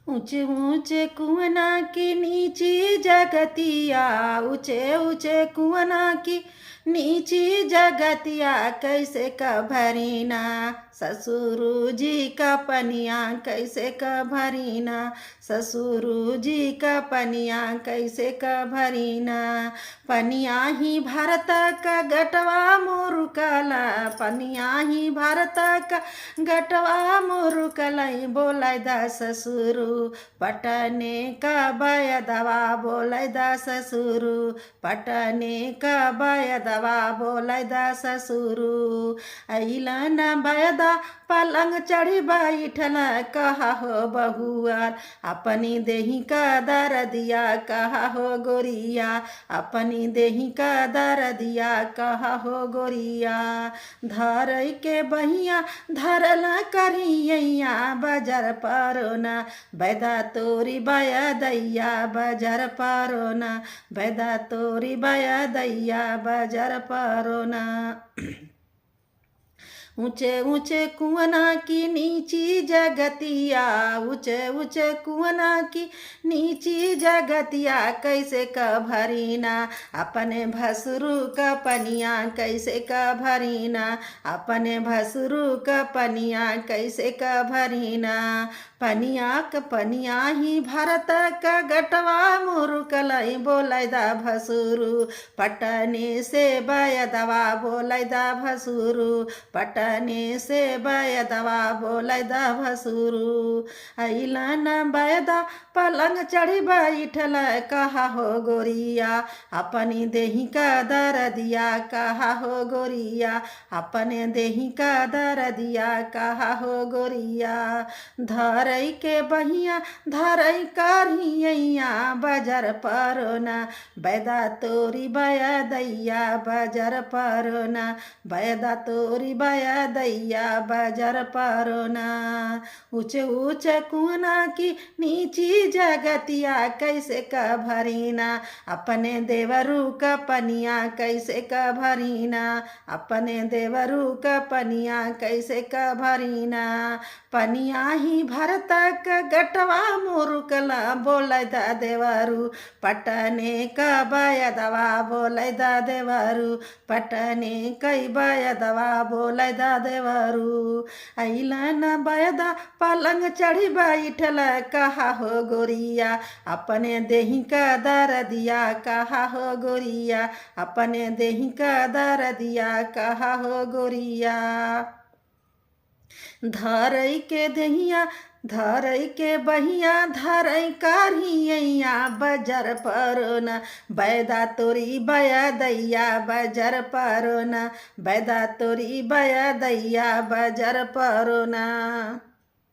ऊंचे ऊंचे कुआना की नीची जगतिया, ऊंचे ऊंचे कुआना की नीची जगतिया, कैसे का भरीना ससुरु जी का पनिया, कैसे का भरीना ससुरु जी का पनिया, कैसे का भरीना। पनिया ही भारत का गटवा मोरुकला, पनिया ही भारत का गटवा मोरुकला, बोलाय दा ससुरु पटने का बयदवा, बोलाय दा ससुरु पटने का बयदवा, बोलाय दा ससुरु। अइलन बयदा पलंग चढ़ी बैठल, कहा हो बहुआर अपनी देही का दरदिया, कहा हो गोरिया अपनी देही का दरदिया, कहा हो गोरिया। धरई के बहिया धरल करियैया, बजर परोना बैदा तोरी बया दैया, बजर परोना बैदा तोरी बया दैया, बजर परोना। ऊंचे ऊंचे कुआना की नीची जगतिया, ऊंचे ऊंचे कुआना की नीची जगतिया, कैसे का भरीना अपने भसुरु का पनिया, कैसे का भरीना अपने भसुरु का पनिया, कैसे का भरीना। पनिया का पनिया ही भारत का गटवा मुरुकलई, बोलाय दा भसुरु पटने से बयदवा, बोलाय दा भसुरु पटने से बयदवा, बोलाय दा भसुरु। अइलन बयदा पलंग चढ़ी बैठल, कहा हो गोरिया अपनी देही का दरदिया, कहा हो गोरिया अपने देही का दरदिया, कहा हो गोरिया। धरई के बहिया धरई करियैया, बजर परोना बैदा तोरी बया दैया, बजर परोना बैदा तोरी बया दैया, बजर परोना। ऊंचे ऊंचे कुआना की नीची जगतिया, कैसे का भरीना अपने देवरू का पनिया, कैसे का भरीना अपने देवरू का पनिया, कैसे का भरीना। पनिया ही भारत का गटवा मोरुकला, बोलाय दा देवरू पटने का बयदवा, बोलाय दा देवरू पटने कई बयदवा, बोलाय दा देवरू। अइलन बयदा पलंग चढ़ी बैठल, कहा हो गोरिया अपने देही का दरदिया, कहा हो गोरिया अपने देही का दरदिया, कहा हो गोरिया। धरई के दहिया धरई के बहिया धरई करियैया, बजर परोना बैदा तोरी बया दैया, बजर परोना बैदा तोरी बया दैया, बजर परोना।